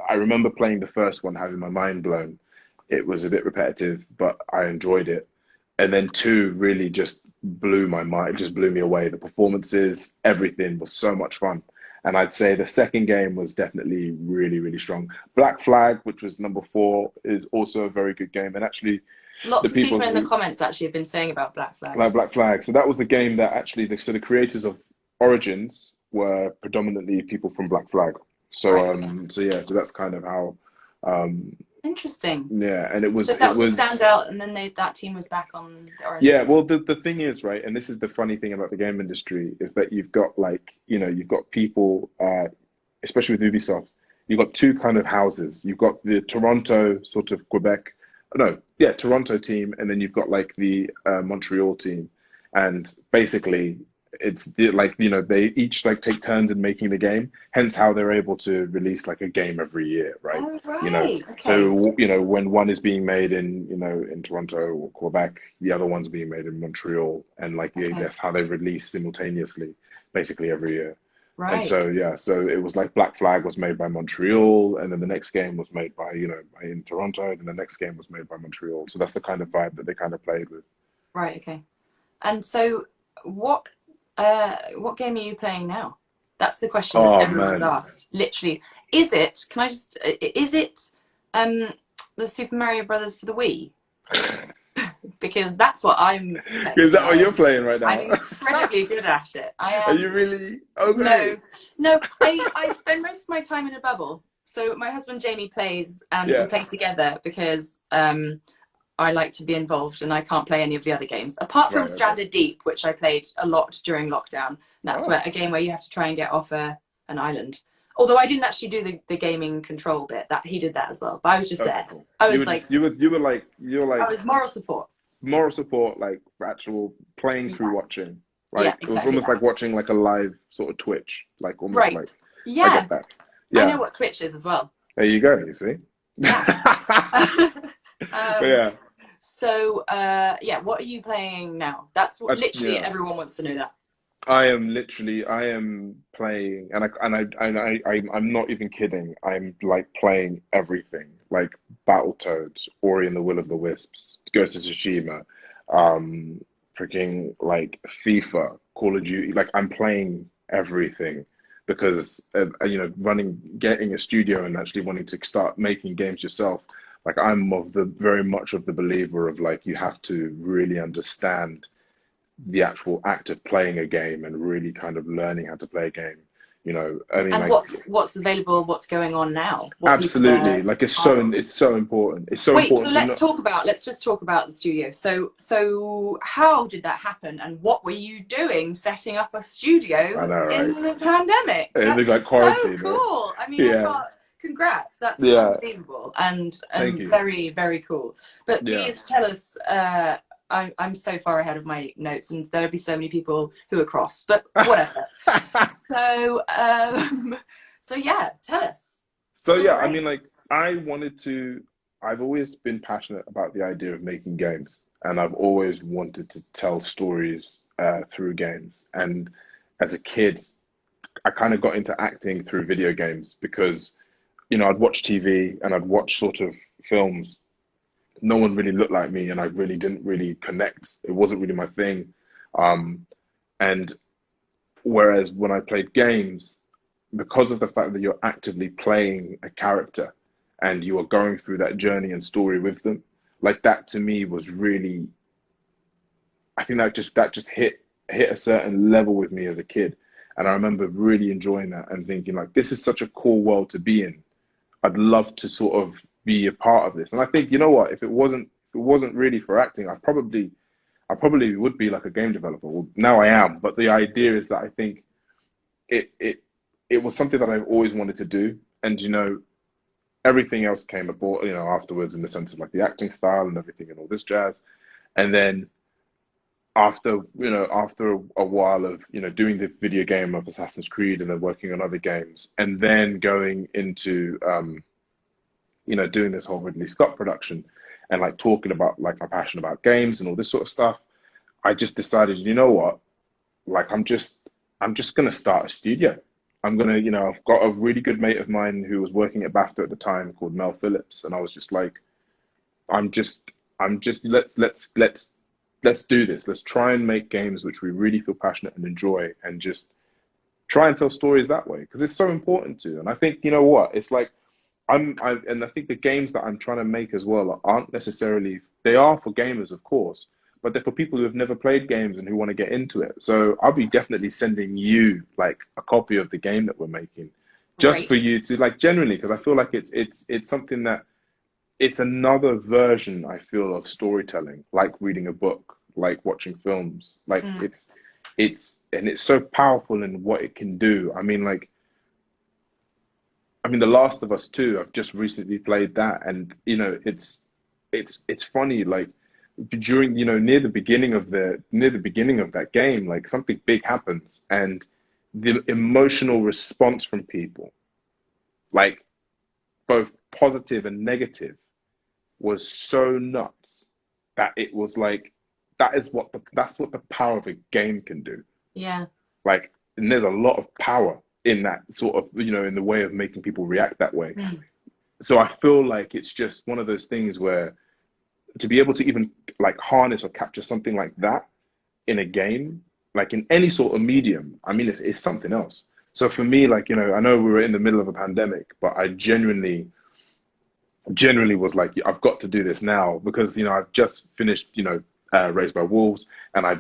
I remember playing the first one, having my mind blown. It was a bit repetitive, but I enjoyed it. And then two really just blew my mind, just blew me away. The performances, everything was so much fun. And I'd say the second game was definitely really, really strong. Black Flag, which was number four, is also a very good game. And actually, the Lots of people people in the who comments actually have been saying about Black Flag. like Black Flag. So that was the game that actually the creators of Origins were predominantly people from Black Flag. So Right. Okay. yeah, so that's kind of how um Interesting. yeah, and it So was that it was the was standout, and then that team was back on the Origin yeah, side. well the thing is, right, and this is the funny thing about the game industry is that you've got like, you've got people especially with Ubisoft, you've got two kind of houses. You've got the Toronto sort of Quebec, no, yeah, Toronto team, and then you've got like the Montreal team, and basically like they each like take turns in making the game. Hence how they're able to release like a game every year, right? Oh You know, right. Okay. so when one is being made in Toronto or Quebec, the other one's being made in Montreal, and like Okay. that's how they release simultaneously, basically every year. And Right. so yeah, so it was like Black Flag was made by Montreal, and then the next game was made by in Toronto, and then the next game was made by Montreal. So that's the kind of vibe that they kind of played with. Right. Okay. And so, what game are you playing now? That's the question that Oh everyone's man, asked. Literally, is it? Can I just? Is it um the Super Mario Brothers for the Wii? Because that's what I'm is playing, that and what you're playing right I'm now? incredibly good at it. I Are you am. really? Oh No, great. no. I spend most of my time in a bubble. So my husband Jamie plays, and we Yeah. play together because I like to be involved, and I can't play any of the other games apart from Right. Okay. Stranded Deep, which I played a lot during lockdown. And that's Oh. where a game where you have to try and get off an island. Although I didn't actually do the gaming control bit, that he did that as well. But I was just Okay. there. Cool. I You was were like, just you were I like was moral support. moral support, like actual playing through Yeah, watching. yeah, Like it was exactly almost that. like watching like a live sort of Twitch, like almost Right. like I Yeah, get that. I know Yeah. what Twitch is as well. There you go. You see. Yeah. But um, yeah, yeah, what are you playing now? That's what literally yeah. everyone wants to know that. I am playing, I'm not even kidding. I'm like playing everything, like Battletoads, Ori and the Will of the Wisps, Ghost of Tsushima, um, freaking like FIFA, Call of Duty. Like I'm playing everything because getting a studio and actually wanting to start making games yourself. Like I'm very much of the believer of like you have to really understand the actual act of playing a game and really kind of learning how to play a game. I mean, And like, what's available, what's going on now, what people absolutely, are like part of. it's so important. It's so Wait, so important to know. let's just talk about the studio. So how did that happen, and what were you doing setting up a I studio know, right? in the pandemic? In the That's like so quarantine, right? cool. I mean, I Yeah, can't. Congrats, that's yeah. unbelievable and Thank you. very, very cool. But Yeah. please tell us. I'm so far ahead of my notes, and there'll be so many people who are cross, but whatever. So, so yeah, tell us. So Silver yeah, I Rain. mean, like, I wanted to. I've always been passionate about the idea of making games, and I've always wanted to tell stories through games. And as a kid, I kind of got into acting through video games because, I'd watch TV and I'd watch sort of films. No one really looked like me, and I really didn't really connect. It wasn't really my thing. Um, and whereas when I played games, because of the fact that you're actively playing a character and you are going through that journey and story with them, like that to me was really, I think that just hit a certain level with me as a kid. And I remember really enjoying that and thinking like, this is such a cool world to be in. I'd love to sort of be a part of this. And I think, you know what, if it wasn't really for acting, I probably would be like a game developer. Well, now I am, but the idea is that I think it it it was something that I've always wanted to do. And everything else came aboard, afterwards, in the sense of like the acting style and everything and all this jazz. And then after a while of doing the video game of Assassin's Creed and then working on other games, and then going into doing this whole Ridley Scott production and like talking about like my passion about games and all this sort of stuff, I just decided, you know what, like I'm just gonna start a studio. I'm gonna, I've got a really good mate of mine who was working at BAFTA at the time called Mel Phillips, and I was just like, I'm just, let's do this. Let's try and make games which we really feel passionate and enjoy, and just try and tell stories that way because it's so important to. And I think you know what, it's like and I think the games that I'm trying to make as well aren't necessarily, they are for gamers, of course, but they're for people who have never played games and who want to get into it. So I'll be definitely sending you like a copy of the game that we're making, just for Great. you to like generally, because I feel like it's something that it's another version, I feel, of storytelling, like reading a book, like watching films, like Mm. it's so powerful in what it can do. I mean, The Last of Us 2, I've just recently played that, and it's funny, like during, near the beginning of that game, like something big happens, and the emotional response from people, like both positive and negative, was so nuts that it was like that's what the power of a game can do. Yeah. Like, and there's a lot of power in that sort of, in the way of making people react that way. Mm. So I feel like it's just one of those things where to be able to even like harness or capture something like that in a game, like in any sort of medium, I mean, it's something else. So for me, like, I know we were in the middle of a pandemic, but I genuinely was like, I've got to do this now because, I've just finished, Raised by Wolves, and I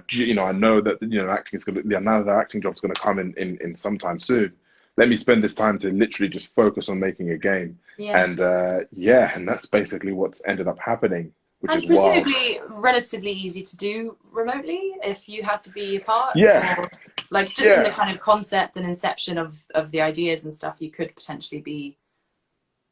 know that, acting is now the acting job's going to come in sometime soon. Let me spend this time to literally just focus on making a game. Yeah. And yeah, and that's basically what's ended up happening, which And is wild. presumably relatively easy to do remotely if you had to be apart, Yeah, or like just from the yeah, kind of concept and inception of the ideas and stuff, you could potentially be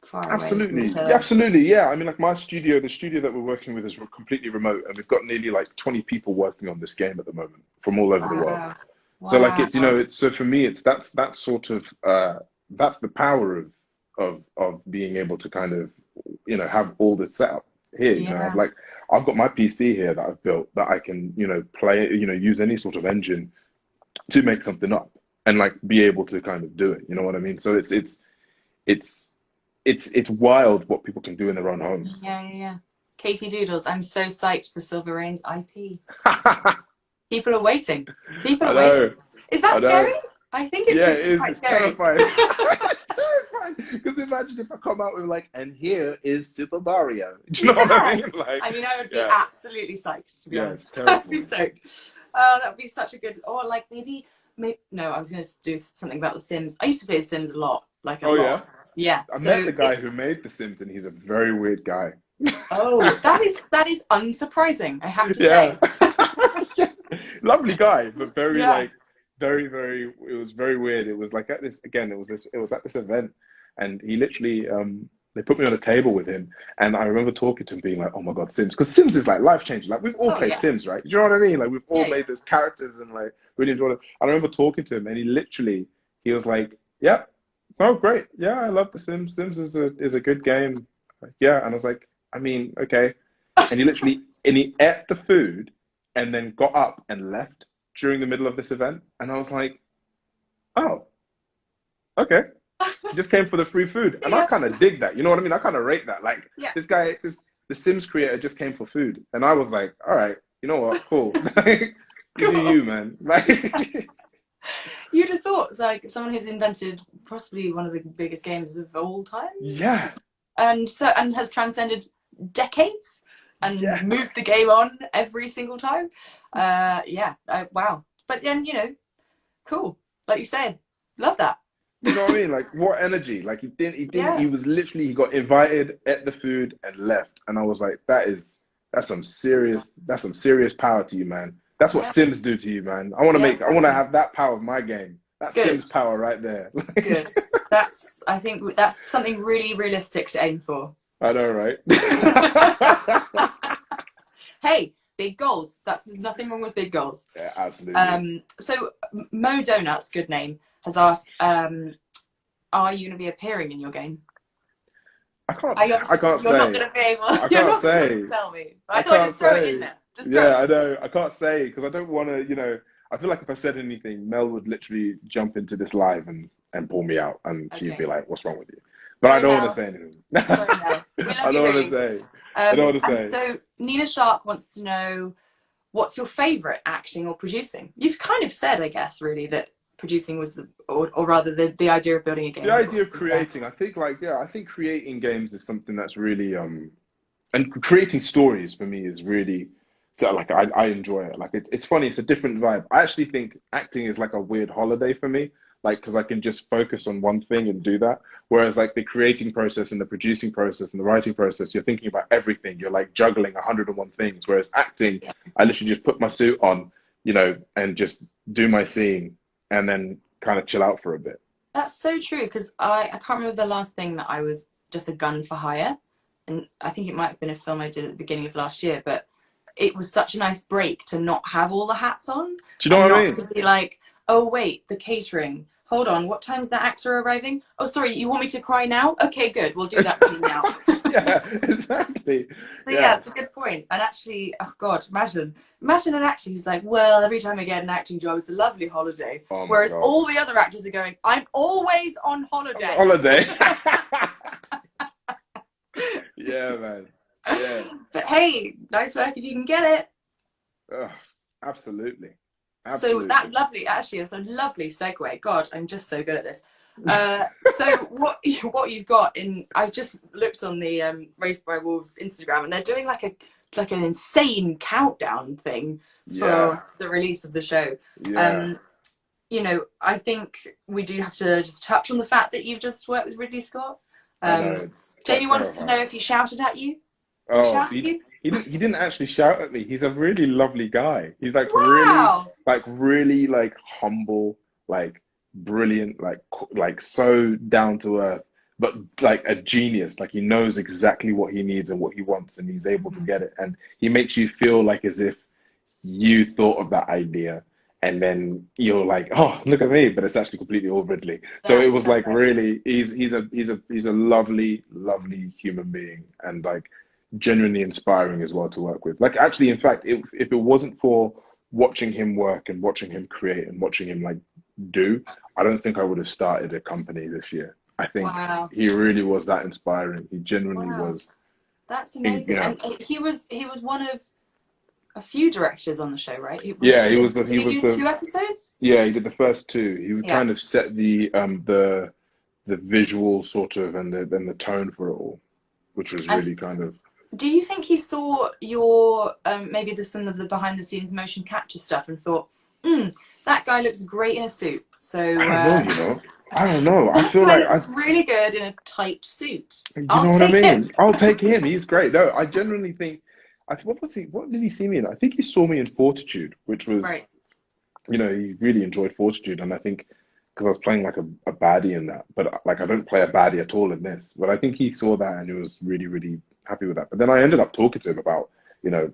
far away from each absolutely. Yeah, other. absolutely. Yeah. I mean, like the studio that we're working with is completely remote, and we've got nearly like 20 people working on this game at the moment from all over the world. Wow. So like it's Wow. it's so for me it's that's sort of that's the power of being able to kind of have all this set up here. Yeah. I've got my PC here that I've built that I can play use any sort of engine to make something up and like be able to kind of do it. You know what I mean? So it's it's wild what people can do in their own homes. Yeah, yeah, yeah. Katie Doodles, I'm so psyched for Silver Rain's IP. I People are waiting. People are waiting. know, Is I that know. scary? I think it Yeah, could it be is. quite It's scary. terrifying. It's terrifying Because imagine if I come out with like, and here is Super Mario. Do you know what I mean? Like, I mean, I would be yeah, absolutely psyched, to be yeah, it's honest. I'd be terrifying. stoked. Oh, that would be such a good, or like maybe, no, I was going to do something about The Sims. I used to play The Sims a lot, like a Oh yeah, lot. Yeah. I met So, the guy who made The Sims, and he's a very weird guy. oh, that is unsurprising, I have to Yeah. say. Yeah. Lovely guy, but very Yeah. like very it was very weird. It was like at this again, it was at this event and he literally they put me on a table with him and I remember talking to him being like, oh my God, Sims. Because Sims is like life changing. Like we've all Oh, played yeah. Sims, right? Do you know what I mean? Like we've all Yeah, yeah. made those characters and like really enjoyed it. I remember talking to him and he was like, yeah, oh great. Yeah, I love the Sims. Sims is a good game. Like, yeah. And I was like, I mean, okay. And he ate the food and then got up and left during the middle of this event. And I was like, oh, okay. He just came for the free food. And I Yeah. kind of dig that. You know what I mean? I kind of rate that. Like Yeah. this guy, the Sims creator just came for food. And I was like, all right, you know what? Cool. Like, you do Cool. you, man. Like, You'd have thought, it's like someone who's invented possibly one of the biggest games of all time, yeah, and has transcended decades and yeah. moved the game on every single time. Yeah, wow. But then cool, like you said, love that. You know what I mean? Like what energy? Like Yeah, he was literally, he got invited, ate the food and left. And I was like, that's some serious power to you, man. That's what yeah, Sims do to you, man. yeah, I want to exactly. have that power of my game. That's Good, Sims power right there. good. I think that's something really realistic to aim for. I know, right? Hey, big goals. There's nothing wrong with big goals. Yeah, absolutely. So Mo Donuts, good name, has asked, are you going to be appearing in your game? I can't I I can't You're not say. going to be able. I You're can't not going to say. tell me. But I I thought I'd can't just throw it in say. there. Just throw Yeah, it. I know. I can't say because I don't want to, I feel like if I said anything, Mel would literally jump into this live and pull me out and she'd be Okay. like, what's wrong with you? But I Sorry, don't want to Mel. say anything. Sorry, Mel. We love I you, don't want to really. say. I don't want to And say. so Nina Shark wants to know, what's your favourite acting or producing? You've kind of said, I guess, really, that producing was or rather the idea of building a game. The Was idea of creating, I think I think creating games is something that's really and creating stories for me is really so like I enjoy it. Like it's funny, it's a different vibe. I actually think acting is like a weird holiday for me, like because I can just focus on one thing and do that. Whereas like the creating process and the producing process and the writing process, you're thinking about everything. You're like juggling 101 things. Whereas acting, Yeah. I literally just put my suit on, and just do my scene and then kind of chill out for a bit. That's so true, because I can't remember the last thing that I was just a gun for hire. And I think it might have been a film I did at the beginning of last year, but it was such a nice break to not have all the hats on Do you know and what I not mean? to be like, oh wait, the catering. Hold on, what time's the actor arriving? Oh, sorry, you want me to cry now? Okay, good, we'll do that scene now. Yeah, exactly. So yeah, Yeah. it's a good point. And actually, oh God, imagine an actor who's like, well, every time I get an acting job, it's a lovely holiday. Oh my Whereas God. all the other actors are going, I'm always on On holiday. holiday. Yeah, man. Yeah. But hey, nice work if you can get it. Ugh, absolutely. So that Absolutely. lovely, actually, it's a lovely segue. God, I'm just so good at this. So what you've got in? I just looked on the Raised by Wolves Instagram, and they're doing like an insane countdown thing Yeah. for the release of the show. Yeah. I think we do have to just touch on the fact that you've just worked with Ridley Scott. I know it's quite Jamie wants to know terrifying. if he shouted at you. Did he Oh, shout at you? he didn't actually shout at me. He's a really lovely guy. He's Wow. like really like humble, like brilliant, like so down to earth, but like a genius. Like he knows exactly what he needs and what he wants, and he's able to Mhm. get it. And he makes you feel like as if you thought of that idea. And then you're like, oh, look at me, but it's actually completely all Ridley. So it That's was like perfect. really, he's a lovely, lovely human being, and like genuinely inspiring as well to work with. Like actually, in fact, if it wasn't for watching him work and watching him create and watching him like do, I don't think I would have started a company this year. I think Wow. he really was that inspiring. He genuinely Wow. was. That's You amazing. know, And he was one of a few directors on the show, right? yeah, Did he do 2 episodes? yeah, he did the first two. He would Yeah. kind of set the visual sort of and the tone for it all, which was And really kind of. do you think he saw your maybe some of the behind the scenes motion capture stuff and thought, that guy looks great in a suit, I so don't know, you know. I don't know. I that feel guy like looks really good in a tight suit. you know I'll what I take him. mean. I'll take him. He's great. No, I genuinely think. What was he? What did he see me in? I think he saw me in Fortitude, which was, Right. he really enjoyed Fortitude, and I think because I was playing like a baddie in that, but like I don't play a baddie at all in this. But I think he saw that and he was really, really happy with that. But then I ended up talking to him about,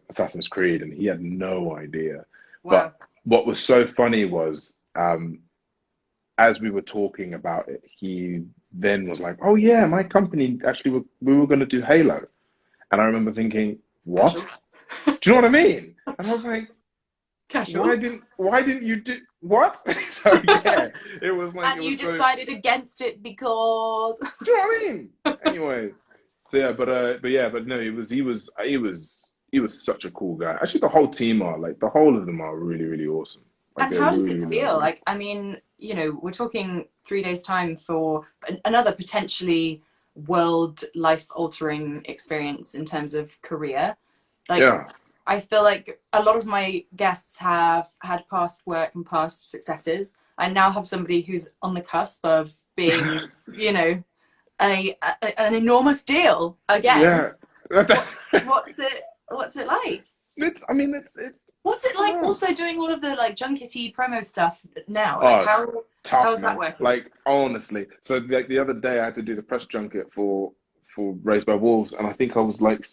Assassin's Creed, and he had no idea. But Wow. what was so funny was, as we were talking about it, he then was like, "Oh yeah, my company actually we were going to do Halo," and I remember thinking, "What? Casual. Do you know what I mean?" And I was like, Casual. why didn't you do what?" So yeah, it was like it And you was so. decided against it because. Do you know what I mean? Anyway, so yeah, but no, he was such a cool guy. Actually, the whole team are like the whole of them are really really awesome. Like And they're how does really it really feel? lovely. Like, I mean, we're talking 3 days' time for another potentially world life altering experience in terms of career. Like, Yeah, I feel like a lot of my guests have had past work and past successes. I now have somebody who's on the cusp of being, an enormous deal again. yeah. What's it like? It's. I mean, it's. What's it like Yeah. also doing all of the like junkety promo stuff now? Like Oh, it's how tough, is that man. working? Like honestly, so like the other day I had to do the press junket for Raised by Wolves, and I think I was like,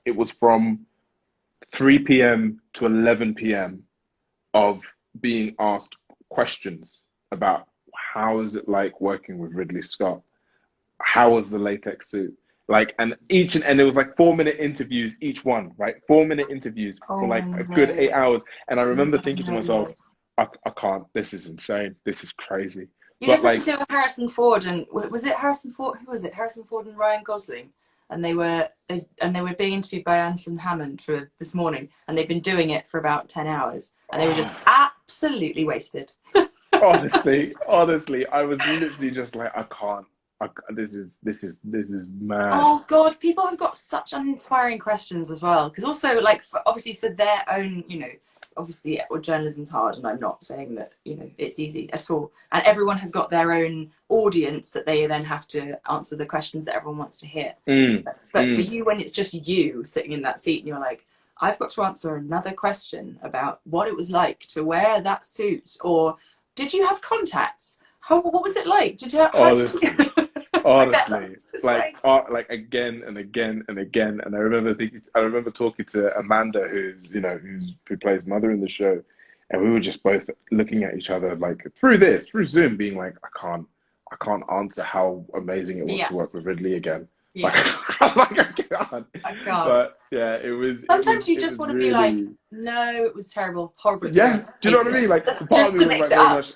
it was from 3 p.m. to 11 p.m. of being asked questions about how is it like working with Ridley Scott? How was the latex suit? Like, and and it was like 4 minute interviews each one, right? 4 minute interviews for Oh like a good no, 8 hours. And I no, remember thinking to no, myself, no. I can't, this is insane. This is crazy. You But just have to like, do it with Harrison Ford and was it Harrison Ford? Who was it? Harrison Ford and Ryan Gosling, and they were being interviewed by Alison Hammond for this morning, and they've been doing it for about 10 hours, and they were just absolutely wasted. honestly, I was literally just like, I can't. This is mad. Oh God, people have got such uninspiring questions as well. Because also, like, obviously for their own, obviously journalism's hard, and I'm not saying that it's easy at all. And everyone has got their own audience that they then have to answer the questions that everyone wants to hear. Mm, But for mm. you, when it's just you sitting in that seat, and you're like, I've got to answer another question about what it was like to wear that suit, or did you have contacts? What was it like? How did you? Honestly. I get that. Honestly, Just like. like again and again and again. And I remember talking to Amanda, who plays Mother in the show, and we were just both looking at each other like through Zoom, being like, I can't answer how amazing it was Yeah, to work with Ridley again. Like, yeah. like I can't. I can't. But yeah, Sometimes you it just was want to be like, really. no, it was terrible, horrible Yeah, experience, do you know what hated I it. mean? Like, part of Just me to was mix like it very up. much,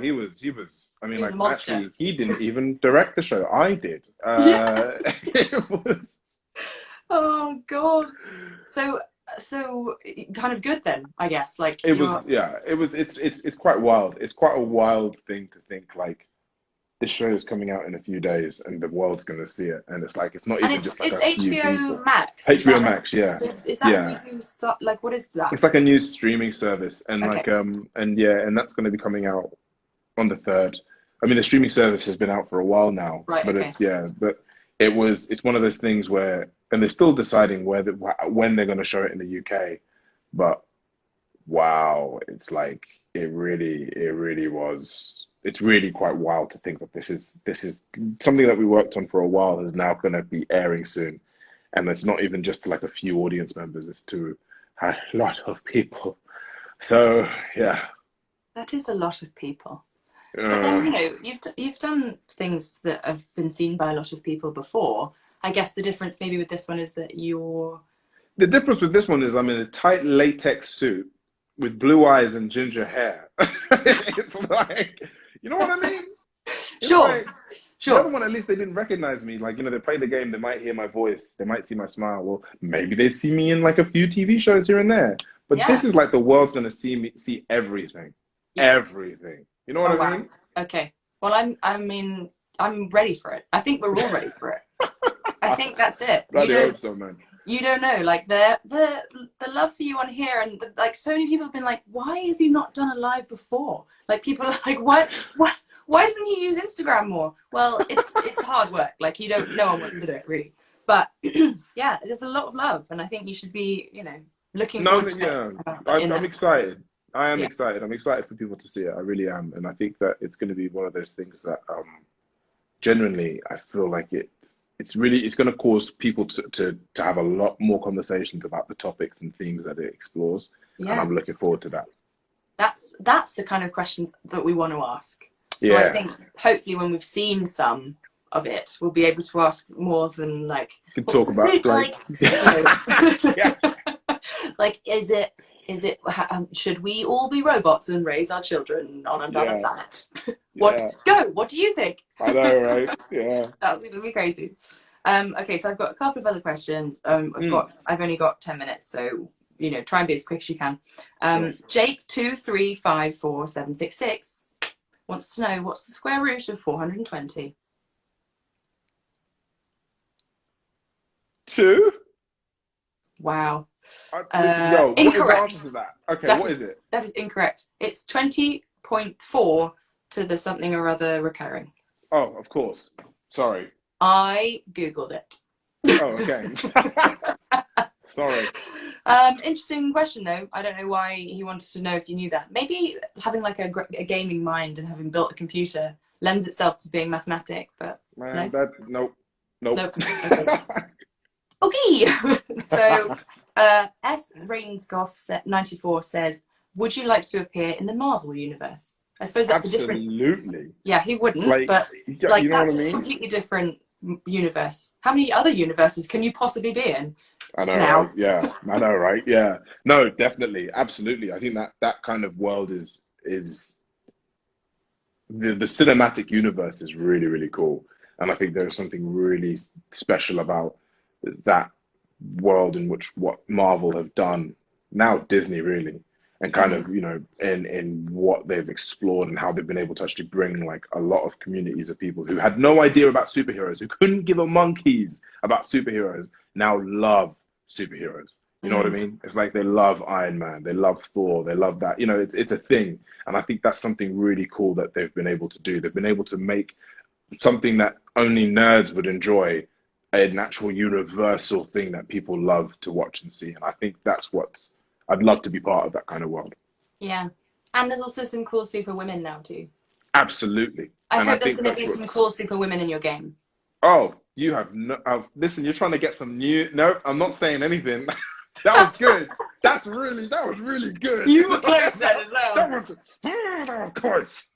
he was. I mean, He was like, a monster. actually, he didn't even direct the show. I did. Yeah. It was. Oh God. So so kind of good then, I guess. Like It you're, was. Yeah, it was. It's quite wild. It's quite a wild thing to think like this show is coming out in a few days and the world's going to see it, and it's like it's not and even it's just like it's a few HBO people. Max. Is HBO that like Max, yeah, so is that yeah. new like what is that? It's like a new streaming service, and Okay. and yeah, and that's going to be coming out on the third. I mean, the streaming service has been out for a while now, Right, but okay. it's one of those things where, and they're still deciding when they're going to show it in the UK. But wow, it's like it really was. It's really quite wild to think that this is something that we worked on for a while is now going to be airing soon, and it's not even just to like a few audience members; it's to a lot of people. So yeah. That is a lot of people. But then, Uh, you've done things that have been seen by a lot of people before. I guess the difference maybe with this one is that you're The difference with this one is I'm in a tight latex suit with blue eyes and ginger hair. It's like, you know what I mean? It's sure, like the other sure. one, at least they didn't recognize me. Like, they play the game, they might hear my voice, they might see my smile. Well, maybe they see me in like a few TV shows here and there. But this Yeah. is like the world's gonna see everything. Yeah. Everything. You know what Oh I wow. mean? Okay. Well, I mean, I'm ready for it. I think we're all ready for it. I think that's it. Bloody hope so, man. You don't know, like the love for you on here, and like so many people have been like, why has he not done a live before? Like people are like, why doesn't he use Instagram more? Well, it's hard work. Like no one wants to do it really, but yeah, there's a lot of love, and I think you should be, looking forward to it. I'm excited. I am excited. I'm excited for people to see it. I really am, and I think that it's going to be one of those things that genuinely I feel like it's going to cause people to have a lot more conversations about the topics and themes that it explores, and I'm looking forward to that. That's the kind of questions that we want to ask. So I think hopefully when we've seen some of it, we'll be able to ask more than like, we can talk about like, is it should we all be robots and raise our children on another planet? What do you think? I know, right? Yeah. That's going to be crazy. Okay, so I've got a couple of other questions. I've only got 10 minutes, so try and be as quick as you can. Jake 2354766 wants to know, what's the square root of 420? 2? Wow. Incorrect. What is the answer to that? Okay, what is it? That is incorrect. It's 20.4 to the something or other recurring. Oh, of course. Sorry. I Googled it. Oh, okay. Sorry. Interesting question, though. I don't know why he wanted to know if you knew that. Maybe having like a gaming mind and having built a computer lends itself to being mathematic, but man, nope. Okay. Okay. So S Rainsgoff 94 says, would you like to appear in the Marvel universe? I suppose that's absolutely. Yeah, he wouldn't, but like that's a completely different universe. How many other universes can you possibly be in? I know, right? Yeah, I know, right? Yeah, no, definitely, absolutely. I think that kind of world is the cinematic universe is really, really cool, and I think there's something really special about that world in which what Marvel have done, now Disney really, and kind of in what they've explored and how they've been able to actually bring like a lot of communities of people who had no idea about superheroes, who couldn't give a monkeys about superheroes, now love superheroes. You know what I mean? It's like they love Iron Man, they love Thor, they love that. It's a thing, and I think that's something really cool that they've been able to do. They've been able to make something that only nerds would enjoy an actual universal thing that people love to watch and see. And I think that's what I'd love to be part of, that kind of world. Yeah. And there's also some cool super women now too. Absolutely. I hope there's going to be some cool super women in your game. Oh, you have no... listen, you're trying to get some new... No, I'm not saying anything. That was good. That was really good. You were close then as well. That was close.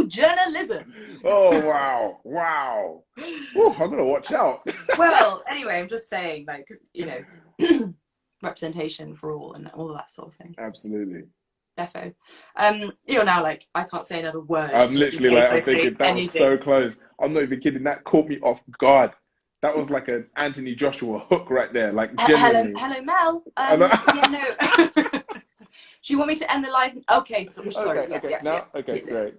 Journalism. Oh, wow. Ooh, I'm gonna watch out. Well, anyway, I'm just saying, like, representation for all and all of that sort of thing. Absolutely. Defo. You're now like, I can't say another word. I'm literally like, I'm thinking that was so close. I'm not even kidding. That caught me off guard. That was like an Anthony Joshua hook right there. Like, genuinely. Hello, Mel. Yeah, no. Do you want me to end the live? Okay, so sorry. Okay, great.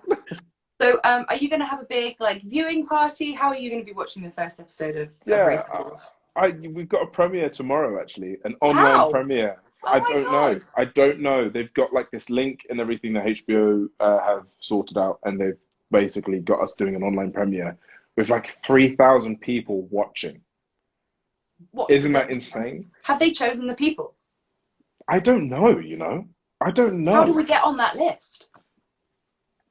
So, are you going to have a big like viewing party? How are you going to be watching the first episode of Race Wars? We've got a premiere tomorrow, actually, an online premiere. I don't know. They've got like this link and everything that HBO have sorted out, and they've basically got us doing an online premiere with like 3,000 people watching. What? Isn't that insane? Have they chosen the people? I don't know. I don't know. How do we get on that list?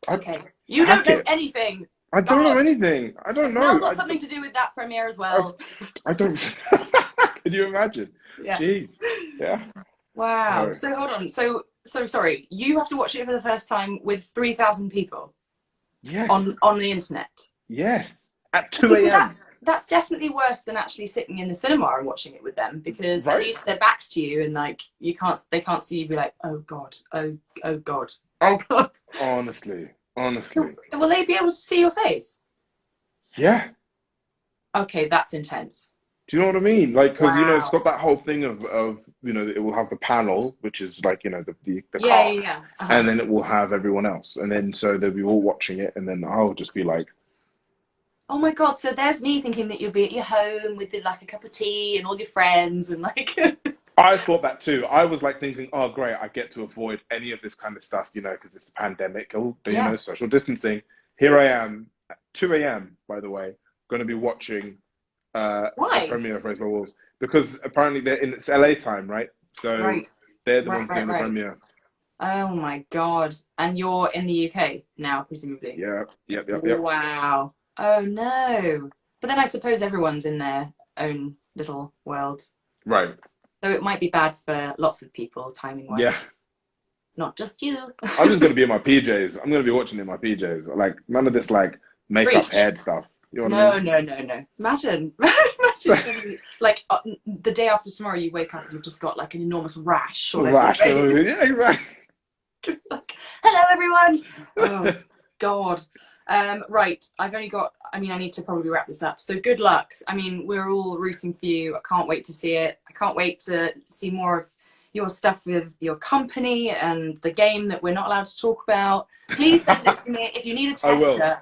Okay, you don't know anything. I don't know anything. I don't know. Mel got something to do with that premiere as well. I don't. Can you imagine? Yeah. Jeez. Yeah. Wow. No. So hold on. So sorry. You have to watch it for the first time with 3,000 people. Yes. On the internet. Yes. At 2 a.m. That's definitely worse than actually sitting in the cinema and watching it with them, because at least their backs to you and like they can't see you be like, oh god, oh god, oh god. Honestly. Will they be able to see your face? Yeah. Okay, that's intense. Do you know what I mean? Like, because it's Wow. got that whole thing of it will have the panel, which is like the Yeah, yeah, cast, yeah. Uh-huh. and then it will have everyone else, and then so they'll be all watching it, and then I'll just be like, Oh my God, so there's me thinking that you'll be at your home with like a cup of tea and all your friends and like I thought that too. I was like thinking, oh great, I get to avoid any of this kind of stuff, because it's a pandemic, yeah. social distancing. Here I am, at 2 a.m. by the way, going to be watching the Why? premiere of Raised by Wolves because apparently it's LA time, right? So Right, they're the right, ones right, doing the right. premiere. Oh my God. And you're in the UK now, presumably. Yeah, yep, yep, yep. Wow. Oh no. But then I suppose everyone's in their own little world. Right. So it might be bad for lots of people, timing Yeah. wise. Not just you. I'm just gonna be in my PJs. I'm gonna be watching in my PJs. Like none of this like makeup Preach. head stuff. You know what I No, mean? no, no, no. Imagine, imagine somebody, like the day after tomorrow, you wake up and you've just got like an enormous rash all over your Rash. face. Yeah, exactly. Like, hello, everyone. Oh, God. Right. I've only got, I mean, I need to probably wrap this up. So good luck. I mean, we're all rooting for you. I can't wait to see it. I can't wait to see more of your stuff with your company and the game that we're not allowed to talk about. Please send it to me. If you need a I will. tester,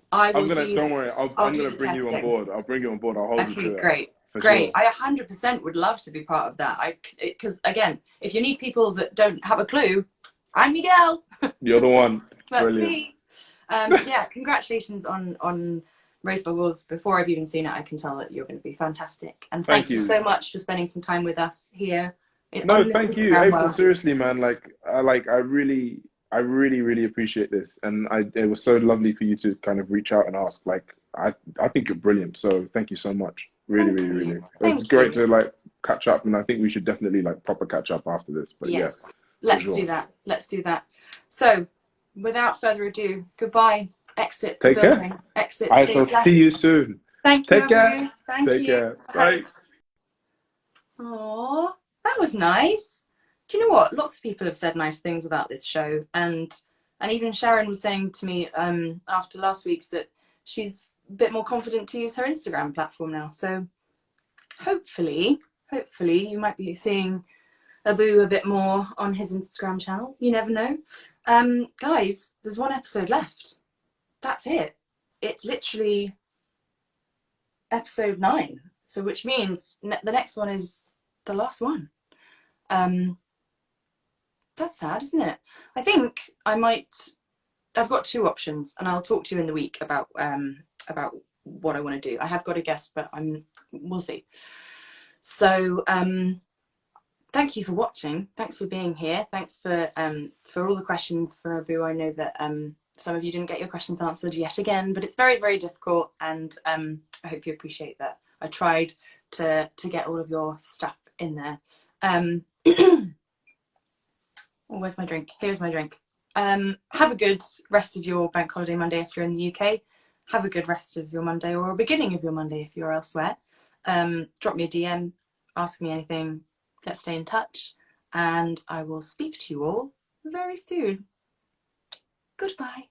I will do, Don't worry. I'll I'm do gonna the bring you on testing. board. I'll bring you on board. I'll hold you Okay, to it great. for Great. sure. I 100% would love to be part of that. Because again, if you need people that don't have a clue, I'm your girl. You're the one. That's Brilliant. me. Yeah, congratulations on Raised by Wolves. Before I've even seen it, I can tell that you're going to be fantastic. And Thank thank you you. so much for spending some time with us here No, on this thank you, Instagram April. world. Seriously, man. I really, really appreciate this, and it was so lovely for you to kind of reach out and ask. Like, I think you're brilliant. So thank you so much. Really, Thank really, you. really. It's Thank great you. to like catch up, and I think we should definitely like proper catch up after this. But yeah, Yes, for let's do sure. that. Let's do that. So, without further ado, goodbye. Exit the Take care. building. Exit I stage shall see left. you soon. Thank you, Take care. Abu. Thank Take you. care. Bye. Bye. Aww, that was nice. Do you know what? Lots of people have said nice things about this show, and even Sharon was saying to me after last week's that she's a bit more confident to use her Instagram platform now. So hopefully, you might be seeing Abu a bit more on his Instagram channel. You never know. Guys, there's one episode left. That's it. It's literally episode 9. So which means the next one is the last one. That's sad, isn't it? I think I've got 2 options, and I'll talk to you in the week about what I want to do. I have got a guest, but we'll see. So thank you for watching. Thanks for being here. Thanks for all the questions for Abu. I know that some of you didn't get your questions answered yet again, but it's very, very difficult, and I hope you appreciate that. I tried to get all of your stuff in there. Oh, where's my drink? Here's my drink. Have a good rest of your bank holiday Monday if you're in the UK. Have a good rest of your Monday, or a beginning of your Monday if you're elsewhere. Drop me a DM, ask me anything. Let's stay in touch, and I will speak to you all very soon. Goodbye.